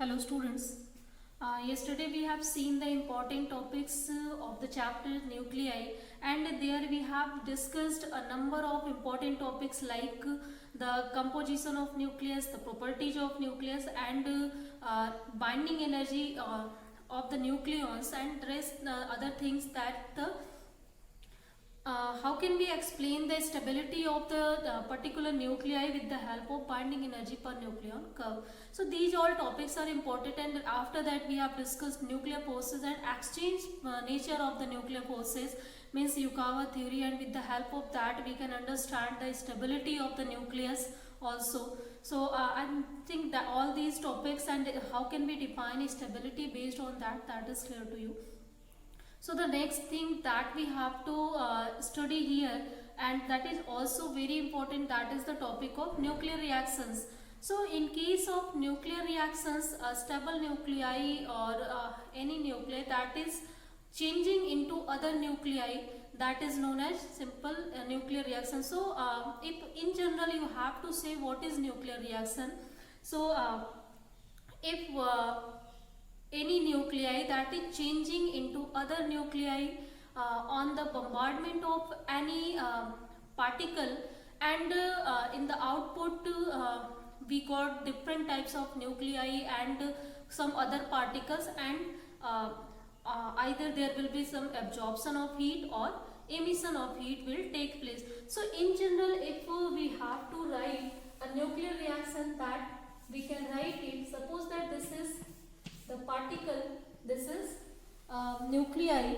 Hello students. Yesterday we have seen the important topics of the chapter nuclei, and there we have discussed a number of important topics like the composition of nucleus, the properties of nucleus, and binding energy of the nucleons, and rest other things that the how can we explain the stability of the particular nuclei with the help of binding energy per nucleon curve? So these all topics are important, and after that we have discussed nuclear forces and exchange nature of the nuclear forces, means Yukawa theory, and with the help of that we can understand the stability of the nucleus also. So I think that all these topics and how can we define stability based on that is clear to you. So the next thing that we have to study here, and that is also very important, that is the topic of nuclear reactions. So in case of nuclear reactions, a stable nuclei or any nuclei that is changing into other nuclei, that is known as simple nuclear reaction. So if in general you have to say what is nuclear reaction. So if any nuclei that is changing into other nuclei on the bombardment of any particle, and in the output we got different types of nuclei and some other particles, and either there will be some absorption of heat or emission of heat will take place. So in general, if we have to write a nuclear reaction, that we can write it, suppose that this is the particle, this is nuclei.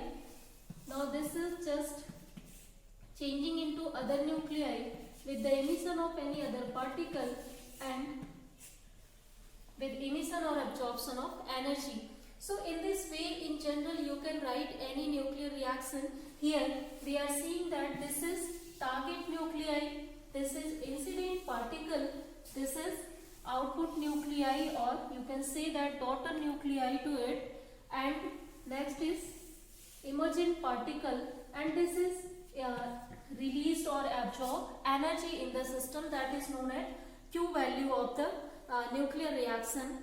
Now this is just changing into other nuclei with the emission of any other particle and with emission or absorption of energy. So in this way, in general, you can write any nuclear reaction. Here we are seeing that this is target nuclei, this is incident particle, this is output nuclei, or you can say that daughter nuclei to it, and next is emergent particle, and this is released or absorbed energy in the system, that is known as Q value of the nuclear reaction.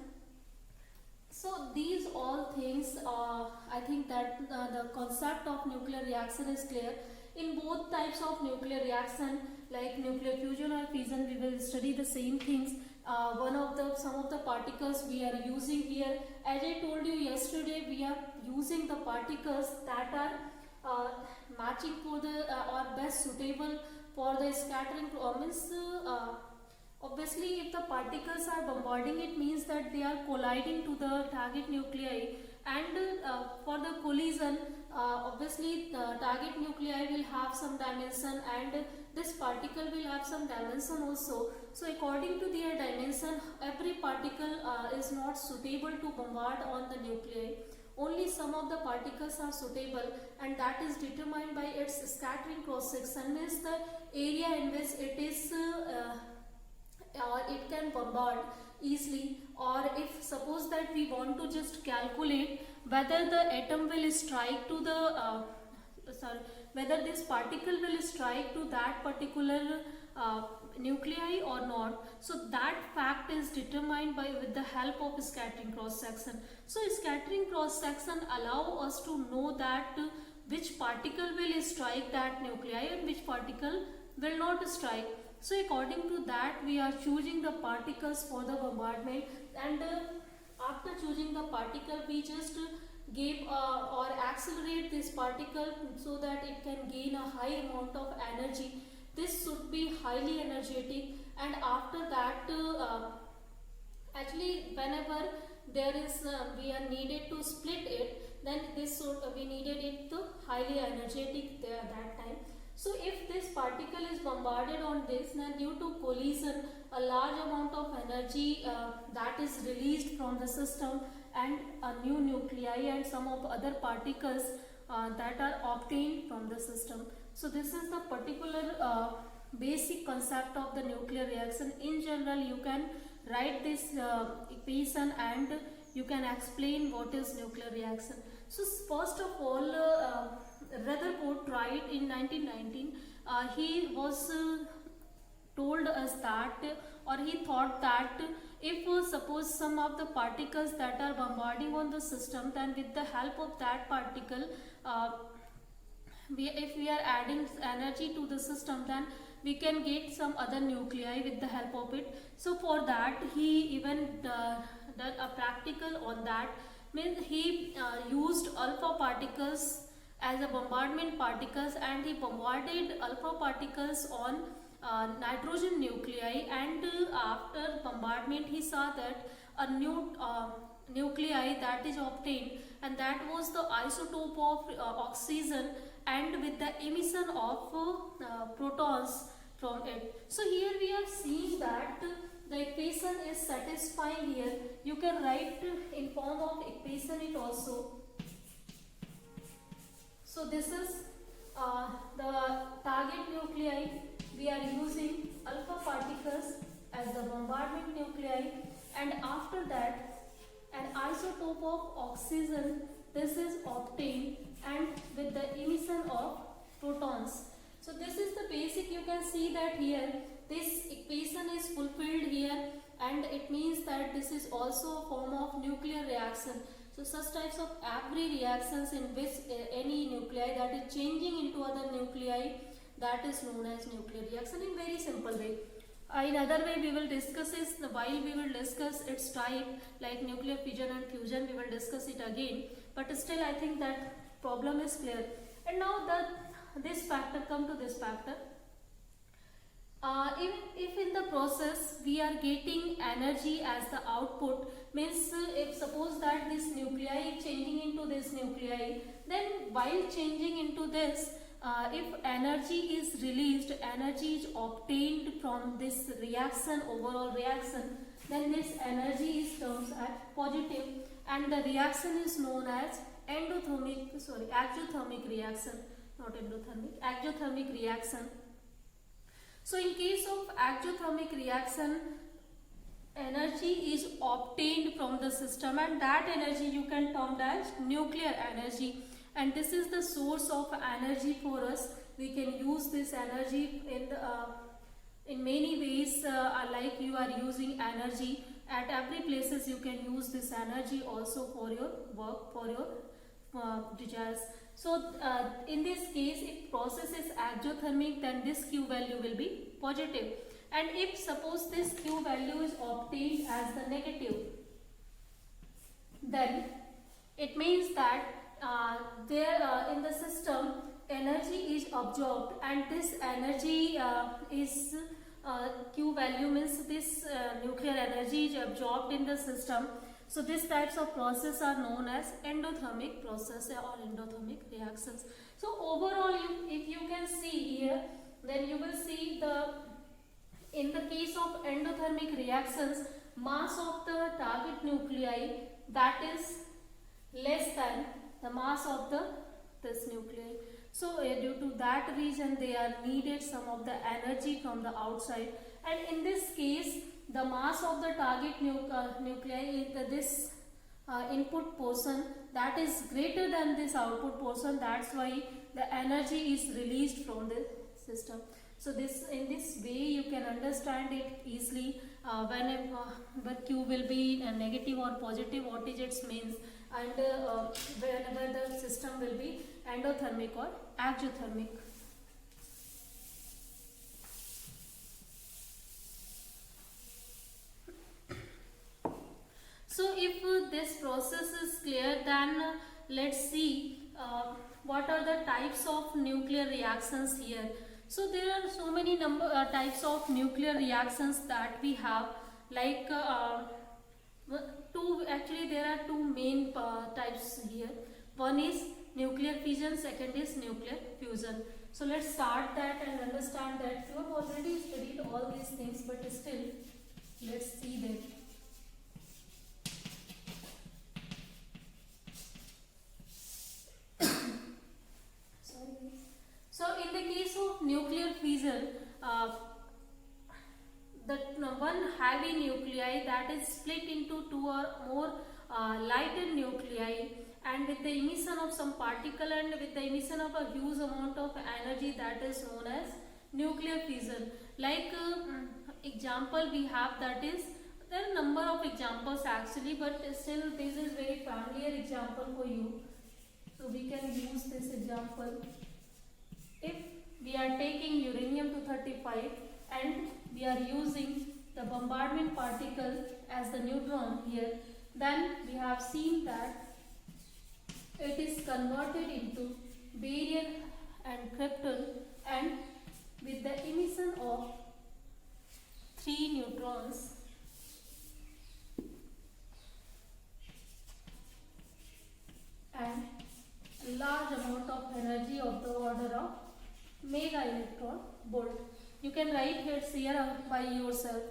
So these all things, I think that the concept of nuclear reaction is clear. In both types of nuclear reaction, like nuclear fusion or fission, we will study the same things. Some of the particles we are using here, as I told you yesterday, we are using the particles that are matching for the or best suitable for the scattering. Obviously, if the particles are bombarding, it means that they are colliding to the target nuclei, and for the collision, obviously the target nuclei will have some dimension and this particle will have some dimension also. So according to their dimension, every particle is not suitable to bombard on the nuclei. Only some of the particles are suitable, and that is determined by its scattering cross section, means the area in which it is or it can bombard easily. Or if suppose that we want to just calculate whether the atom will strike to the whether this particle will strike to that particular nuclei or not, so that fact is determined by with the help of scattering cross section. So scattering cross section allow us to know that which particle will strike that nuclei and which particle will not strike. So according to that, we are choosing the particles for the bombardment, and after choosing the particle, we just give or accelerate this particle so that it can gain a high amount of energy. This should be highly energetic, and after that, actually whenever there is we are needed to split it, then this should we needed it to highly energetic there that time. So if this particle is bombarded on this, then due to collision, a large amount of energy that is released from the system, and a new nuclei and some of other particles that are obtained from the system. So this is the particular basic concept of the nuclear reaction. In general, you can write this equation and you can explain what is nuclear reaction. So first of all, Rutherford tried in 1919. He was told us that or he thought that if suppose some of the particles that are bombarding on the system, then with the help of that particle, if we are adding energy to the system, then we can get some other nuclei with the help of it. So for that he even done a practical on that. Means he used alpha particles as a bombardment particles, and he bombarded alpha particles on nitrogen nuclei, and after bombardment he saw that a new nuclei that is obtained, and that was the isotope of oxygen, and with the emission of protons from it. So here we are seeing that the equation is satisfying here. You can write in form of equation it also. So this is the target nuclei. We are using alpha particles as the bombardment nuclei, and after that an isotope of oxygen, this is obtained, and with the emission of protons. So this is the basic. You can see that here this equation is fulfilled here, and it means that this is also a form of nuclear reaction. So such types of every reactions in which any nuclei that is changing into other nuclei, that is known as nuclear reaction in very simple way. In other way we will discuss is while we will discuss its type like nuclear fission and fusion, we will discuss it again, but still I think that problem is clear. And now this factor, come to this factor. Even if in the process we are getting energy as the output, means if suppose that this nuclei is changing into this nuclei, then while changing into this, if energy is released, energy is obtained from this reaction, overall reaction, then this energy is termed as positive, and the reaction is known as exothermic reaction, not endothermic, exothermic reaction. So in case of exothermic reaction, energy is obtained from the system, and that energy you can term as nuclear energy, and this is the source of energy for us. We can use this energy in many ways, like you are using energy at every places. You can use this energy also for your work, for your desires. So in this case, if process is exothermic, then this Q value will be positive, and if suppose this Q value is obtained as the negative, then it means that in the system energy is absorbed, and this energy is Q value means this nuclear energy is absorbed in the system. So these types of process are known as endothermic process or endothermic reactions. So overall, if you can see here, then you will see in the case of endothermic reactions, mass of the target nuclei that is less than the mass of this nuclei. So due to that reason, they are needed some of the energy from the outside, and in this case the mass of the target nuclei is this input portion that is greater than this output portion. That's why the energy is released from the system. So in this way you can understand it easily. Whenever Q will be negative or positive, what is its means, and whenever the system will be endothermic or exothermic. So if this process is clear, then let's see what are the types of nuclear reactions here. So there are so many types of nuclear reactions that we have, like there are two main types here. One is nuclear fission, second is nuclear fusion. So let's start that and understand that. You have already studied all these things, but still let's see them. So in the case of nuclear fission, the one heavy nuclei that is split into two or more lighter nuclei, and with the emission of some particle and with the emission of a huge amount of energy, that is known as nuclear fission. Like example we have, that is, there are number of examples actually, but still this is very familiar example for you, so we can use this example. If we are taking uranium-235 and we are using the bombardment particle as the neutron here, then we have seen that it is converted into barium and krypton, and with the emission of 3 neutrons and a large amount of energy of the order of mega electron volt. You can write here Sierra by yourself.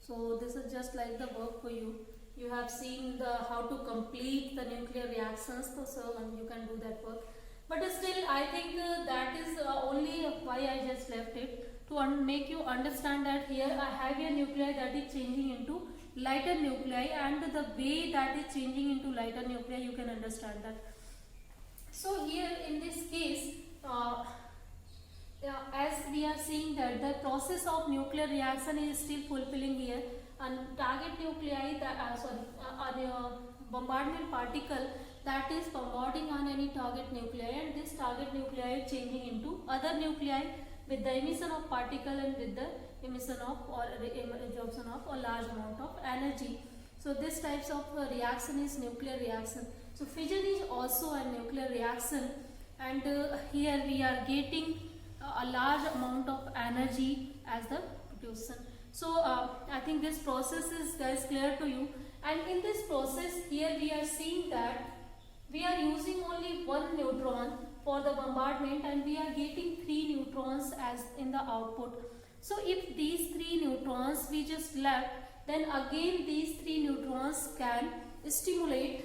So this is just like the work for you. You have seen the how to complete the nuclear reactions, so you can do that work. But still, I think that is only why I just left it, to make you understand that here a heavier nuclei that is changing into lighter nuclei, and the way that is changing into lighter nuclei, you can understand that. So here in this case, as we are seeing that the process of nuclear reaction is still fulfilling here, and target nuclei, bombardment particle that is bombarding on any target nuclei, and this target nuclei is changing into other nuclei with the emission of particle and with the emission of or absorption of a large amount of energy. So this types of reaction is nuclear reaction. So fission is also a nuclear reaction, and here we are getting a large amount of energy as the production. So I think this process is guys clear to you, and in this process here we are seeing that we are using only one neutron for the bombardment, and we are getting 3 neutrons as in the output. So if these 3 neutrons we just left, then again these 3 neutrons can stimulate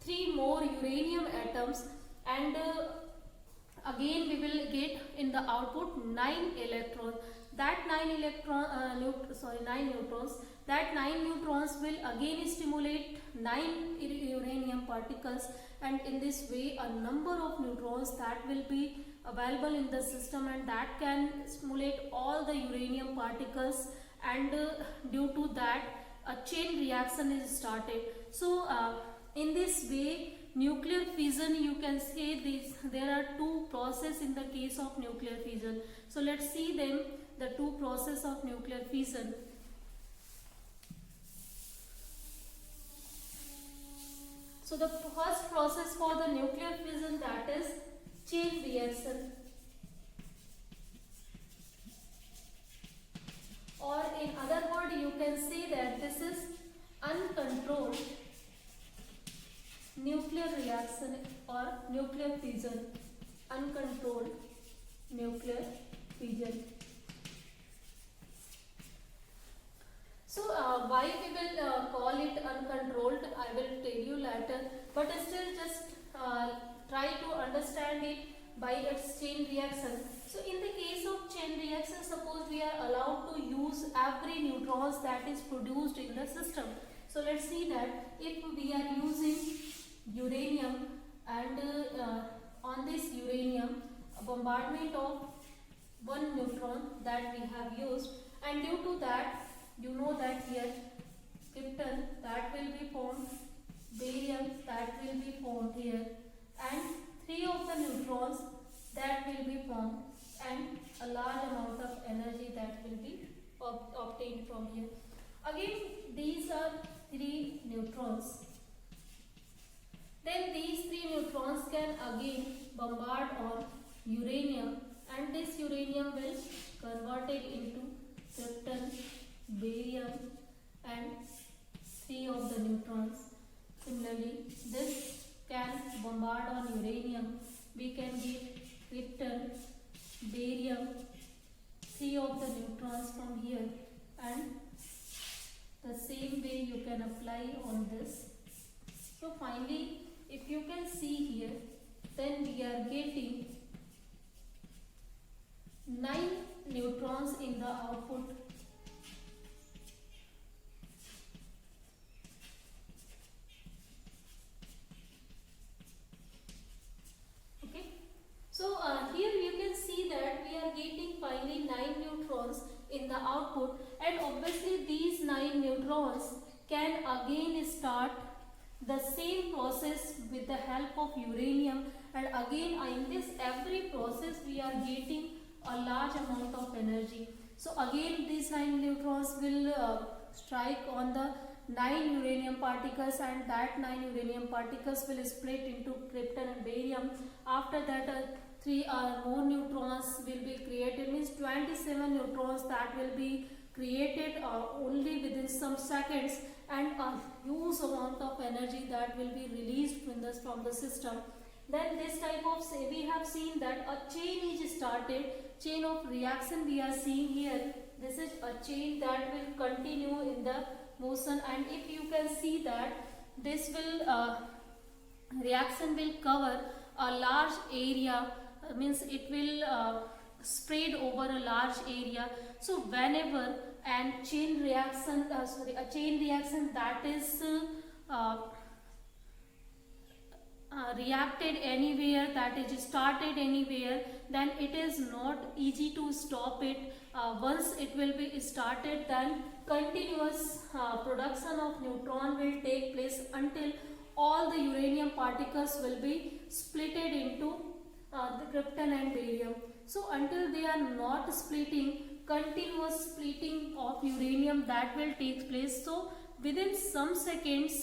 3 more uranium atoms, and again we will get in the output 9 electrons. That 9 neutrons, that 9 neutrons will again stimulate 9 uranium particles, and in this way a number of neutrons that will be available in the system, and that can stimulate all the uranium particles, and due to that a chain reaction is started. So in this way nuclear fission, you can say this, there are 2 processes in the case of nuclear fission. So let's see them, the 2 processes of nuclear fission. So the first process for the nuclear fission, that is chain reaction, or in other word you can say that this is uncontrolled nuclear reaction or nuclear fission, uncontrolled nuclear fission. So why we will call it uncontrolled, I will tell you later, but still just try to understand it by its chain reaction. So in the case of chain reaction, suppose we are allowed to use every neutrons that is produced in the system. So let's see that if we are using uranium, and on this uranium a bombardment of 1 neutron that we have used, and due to that you know that here krypton that will be formed, barium that will be formed here, and 3 of the neutrons that will be formed, and a large amount of energy that will be obtained from here. Again these are 3 neutrons. Then these 3 neutrons can again bombard on uranium, and this uranium will convert it into krypton, barium, and 3 of the neutrons. Similarly, this can bombard on uranium. We can get krypton, barium, 3 of the neutrons from here, and the same way you can apply on this. So finally, if you can see here, then we are getting 9 neutrons in the output. Okay. So here you can see that we are getting finally 9 neutrons in the output, and obviously these 9 neutrons can again start the same process with the help of uranium, and again in this every process we are getting a large amount of energy. So again these 9 neutrons will strike on the 9 uranium particles, and that 9 uranium particles will split into krypton and barium. After that 3 more neutrons will be created, means 27 neutrons that will be created only within some seconds, and a huge amount of energy that will be released from the system. Then this type of, say, we have seen that a chain is started, chain of reaction we are seeing here. This is a chain that will continue in the motion, and if you can see that this will reaction will cover a large area, means it will spread over a large area. So whenever and chain reaction a chain reaction that is reacted anywhere, that is started anywhere, then it is not easy to stop it. Once it will be started, then continuous production of neutron will take place until all the uranium particles will be splitted into the krypton and barium. So until they are not splitting, continuous splitting of uranium that will take place. So within some seconds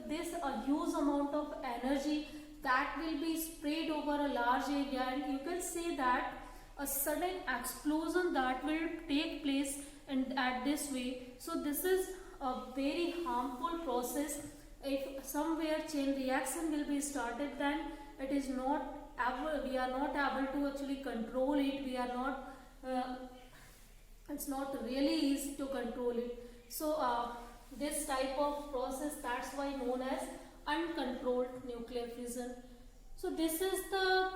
this a huge amount of energy that will be spread over a large area, and you can say that a sudden explosion that will take place and at this way. So this is a very harmful process. If somewhere chain reaction will be started, then it is not able, we are not able to actually control it. We are not it's not really easy to control it. So this type of process, that's why known as uncontrolled nuclear fission. So this is the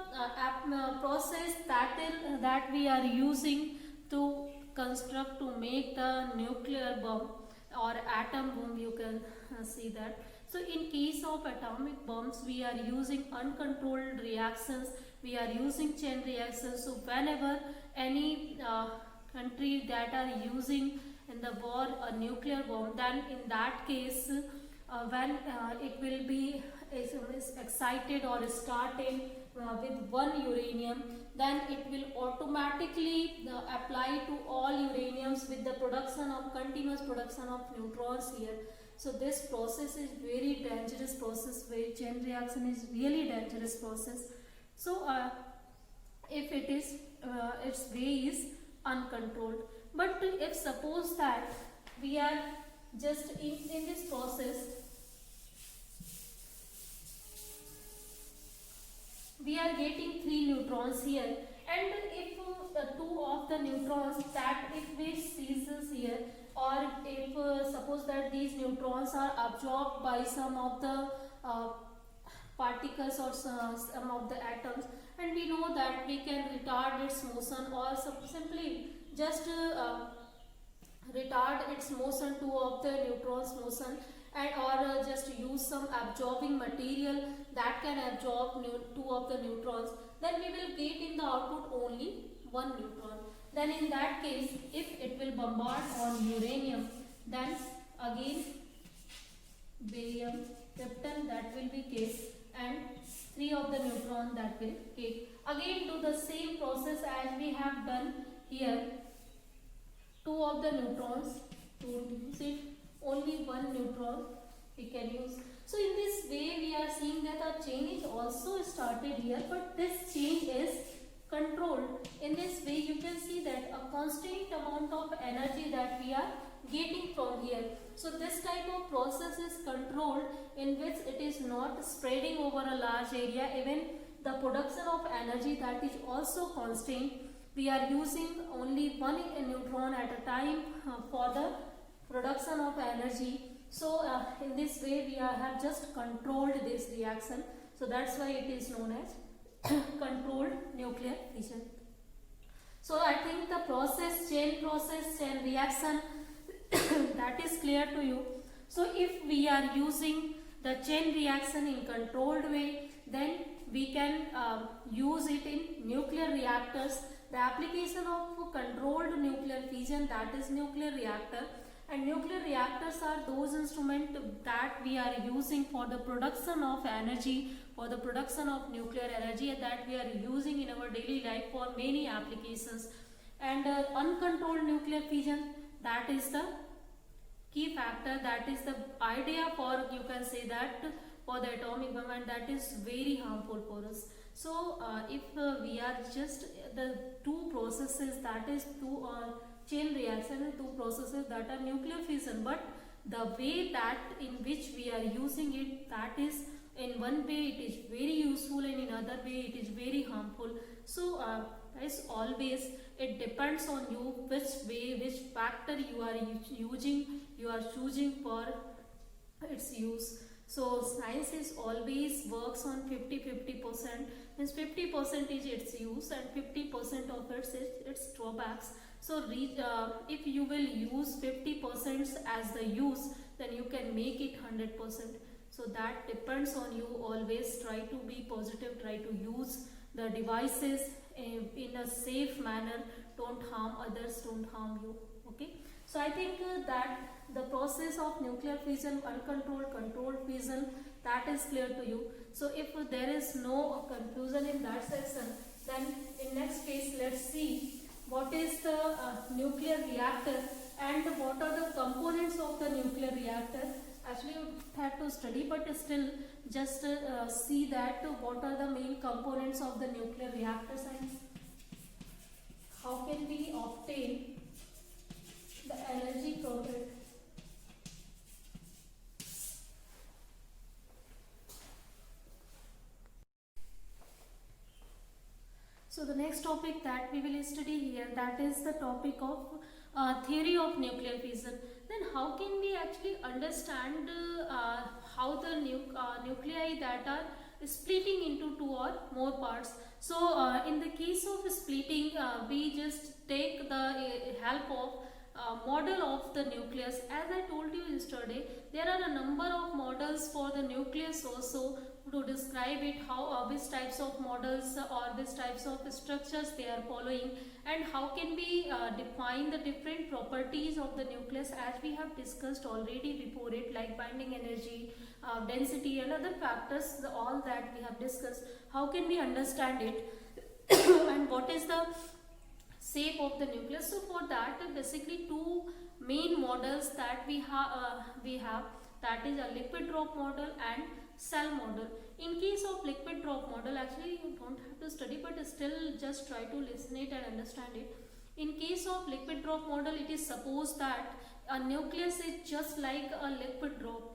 process that we are using to construct, to make the nuclear bomb or atom bomb, you can see that. So in case of atomic bombs, we are using uncontrolled reactions, we are using chain reactions. So whenever any country that are using in the war a nuclear bomb, then in that case when it will be is excited or started with one uranium, then it will automatically apply to all uraniums with the production of continuous production of neutrons here. So this process is very dangerous process, where chain reaction is really dangerous process. So if it is its way is uncontrolled. But if suppose that we are just in this process, we are getting 3 neutrons here, and if 2 of the neutrons that if we seizes here, or if suppose that these neutrons are absorbed by some of the particles or some of the atoms, and we know that we can retard its motion, or simply just retard its motion, 2 of the neutrons motion, and or just use some absorbing material that can absorb 2 of the neutrons, then we will get in the output only 1 neutron. Then in that case, if it will bombard on uranium, then again barium, krypton, that will be case, and 3 of the neutron that will get. Again do the same process as we have done here. 2 of the neutrons, to use it, only 1 neutron we can use. So in this way we are seeing that a chain is also started here, but this chain is controlled. In this way you can see that a constant amount of energy that we are getting from here. So this type of process is controlled, in which it is not spreading over a large area. Even the production of energy, that is also constant. We are using only 1 neutron at a time for the production of energy. So in this way we have just controlled this reaction. So that's why it is known as controlled nuclear fission. So I think the process, chain reaction that is clear to you. So if we are using the chain reaction in controlled way, then we can use it in nuclear reactors. the application of controlled nuclear fission, that is nuclear reactor. And nuclear reactors are those instruments that we are using for the production of energy, for the production of nuclear energy, that we are using in our daily life for many applications. And uncontrolled nuclear fission, that is the key factor, that is the idea for, you can say that, for the atomic bomb, and that is very harmful for us. So if we are just the two processes, that is two chain reaction and two processes that are nuclear fission, but the way that in which we are using it, that is, in one way it is very useful and in other way it is very harmful. So as always, it depends on you which way, which factor you are choosing for its use. So science is always works on 50-50%, means 50% is its use and 50% of its drawbacks. So if you will use 50% as the use, then you can make it 100%. So that depends on you. Always try to be positive, try to use the devices in a safe manner. Don't harm others, don't harm you. Okay. So I think that the process of nuclear fission, uncontrolled, controlled fission, that is clear to you. So if there is no confusion in that section, then in next case let's see what is the nuclear reactor and what are the components of the nuclear reactor. Actually you have to study, but still just see that what are the main components of the nuclear reactor science. How can we obtain the energy from it? So the next topic that we will study here, that is the topic of theory of nuclear fission. Then how can we actually understand how the nuclei that are splitting into two or more parts. So in the case of splitting, we just take the help of model of the nucleus. As I told you yesterday, there are a number of models for the nucleus also, to describe it, how which types of models or which types of structures they are following, and how can we define the different properties of the nucleus, as we have discussed already before it, like binding energy, density and other factors, all that we have discussed. How can we understand it and what is the shape of the nucleus? So for that, basically two main models that we have, that is a liquid drop model and cell model. In case of liquid drop model, actually you don't have to study, but still just try to listen it and understand it. In case of liquid drop model, it is supposed that a nucleus is just like a liquid drop.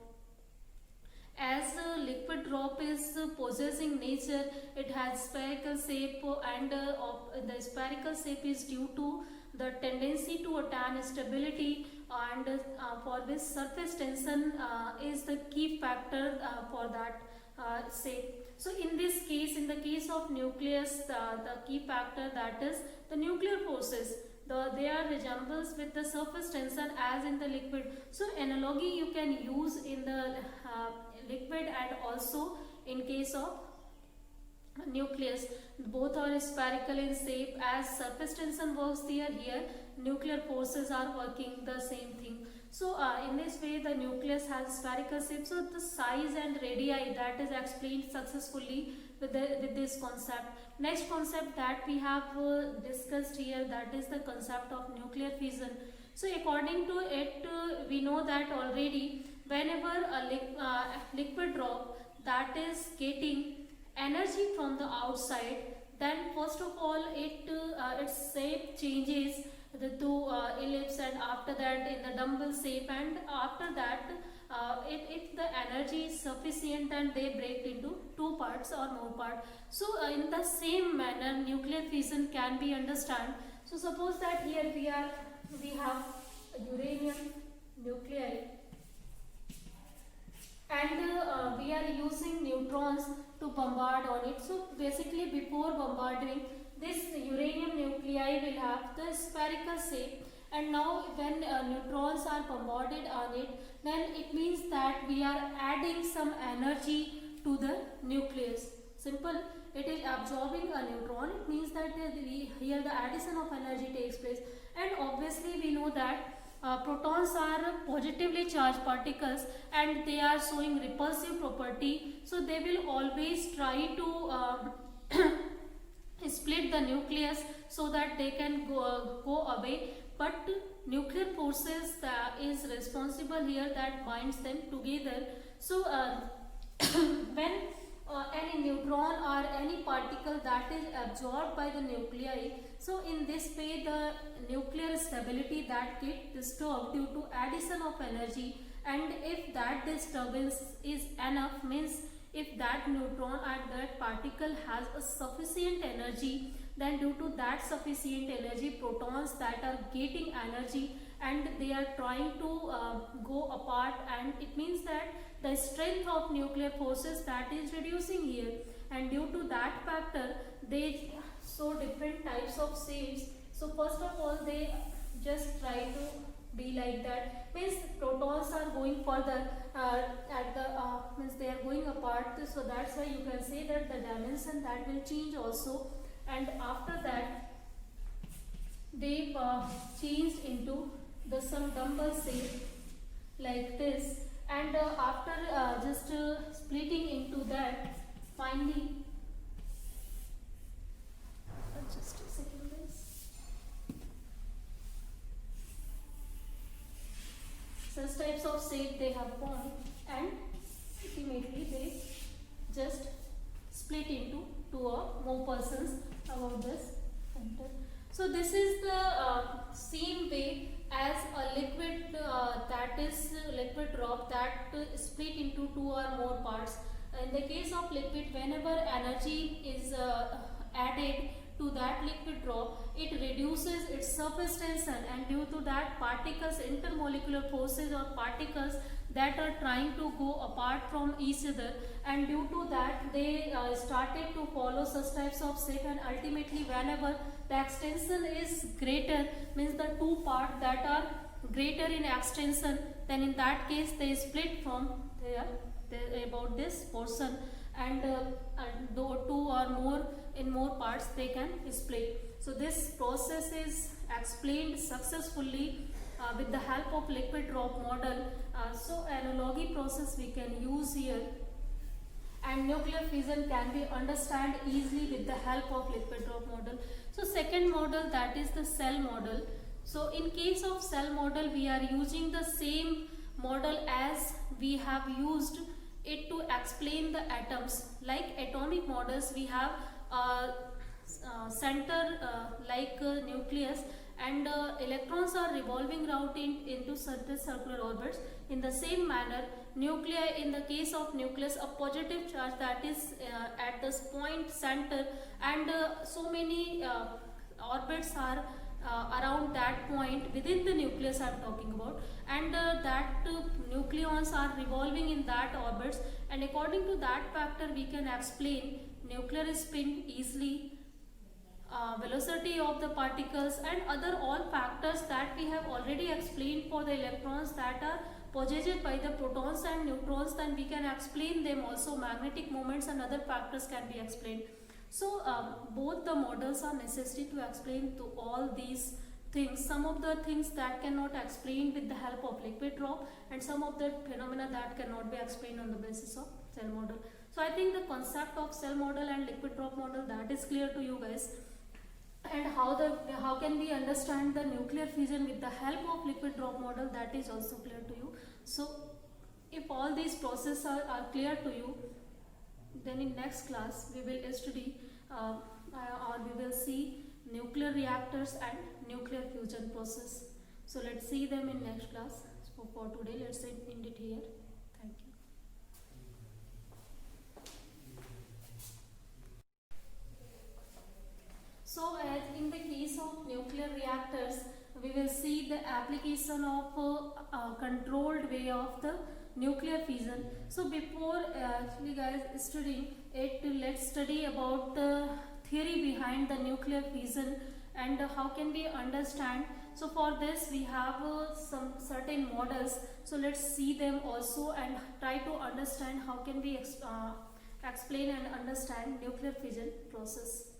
As a liquid drop is possessing nature, it has spherical shape, and the spherical shape is due to the tendency to attain stability, and for this surface tension is the key factor for that shape. So in this case, in the case of nucleus, the key factor, that is the nuclear forces, they are resembles with the surface tension as in the liquid. So analogy you can use in the liquid and also in case of nucleus. Both are spherical in shape. As surface tension works there, here nuclear forces are working the same thing. So in this way the nucleus has spherical shape. So the size and radii, that is explained successfully with this concept. Next concept that we have discussed here, that is the concept of nuclear fission. So according to it, we know that already whenever a liquid drop that is getting energy from the outside, then first of all its shape changes to ellipse, and after that in the dumbbell shape, and after that if the energy is sufficient, then they break into two parts or more parts. So in the same manner nuclear fission can be understood. So suppose that here we have uranium nuclei, and we are using neutrons to bombard on it. So basically before bombarding, this uranium nuclei will have the spherical shape, and now when neutrons are bombarded on it, then it means that we are adding some energy to the nucleus. Simple. it is absorbing a neutron, it means that here the addition of energy takes place. And obviously we know that protons are positively charged particles and they are showing repulsive property, so they will always try to split the nucleus so that they can go away, but nuclear forces that is responsible here that binds them together. So when any neutron or any particle that is absorbed by the nuclei, so in this way the nuclear stability that get disturbed due to addition of energy, and if that disturbance is enough, means if that neutron or that particle has a sufficient energy, then due to that sufficient energy, protons that are getting energy and they are trying to go apart, and it means that the strength of nuclear forces that is reducing here, and due to that factor they show different types of shapes. So first of all they just try to be like that, means protons are going further at the means they are going apart, so that's why you can say that the dimension that will change also, and after that they changed into the some dumbbell shape like this, and after just splitting into that, finally just a second guys, such types of shape they have formed, and ultimately they just split into two or more persons about this center. So this is the same way as a liquid that is liquid drop that split into two or more parts. In the case of liquid, whenever energy is added to that liquid drop, it reduces its surface tension, and due to that particles, intermolecular forces or particles that are trying to go apart from each other, and due to that they started to follow such types of shape, and ultimately whenever the extension is greater, means the two parts that are greater in extension, then in that case they split from there about this portion, and though two or more in more parts they can split. So this process is explained successfully with the help of liquid drop model. So analogy process we can use here, and nuclear fission can be understood easily with the help of liquid drop model. So second model, that is the cell model. So in case of cell model, we are using the same model as we have used it to explain the atoms. Like atomic models, we have center like nucleus, and electrons are revolving around into certain circular orbits. In the same manner, nuclei, in the case of nucleus, a positive charge that is at this point center, and so many orbits are around that point within the nucleus I am talking about, and that nucleons are revolving in that orbits, and according to that factor we can explain nuclear spin easily, velocity of the particles, and other all factors that we have already explained for the electrons that are possessed by the protons and neutrons. Then we can explain them also, magnetic moments and other factors can be explained. So both the models are necessary to explain to all these things. Some of the things that cannot explain with the help of liquid drop, and some of the phenomena that cannot be explained on the basis of cell model. So I think the concept of cell model and liquid drop model, that is clear to you guys, and how can we understand the nuclear fission with the help of liquid drop model, that is also clear to you. So if all these processes are clear to you, then in next class we will study or we will see nuclear reactors and nuclear fusion process. So let's see them in next class. So for today let's end it here. Thank you. So as in the case of nuclear reactors, we will see the application of a controlled way of the nuclear fission. So before actually guys studying it, let's study about the theory behind the nuclear fission and how can we understand. So for this we have some certain models, so let's see them also and try to understand how can we explain and understand nuclear fission process.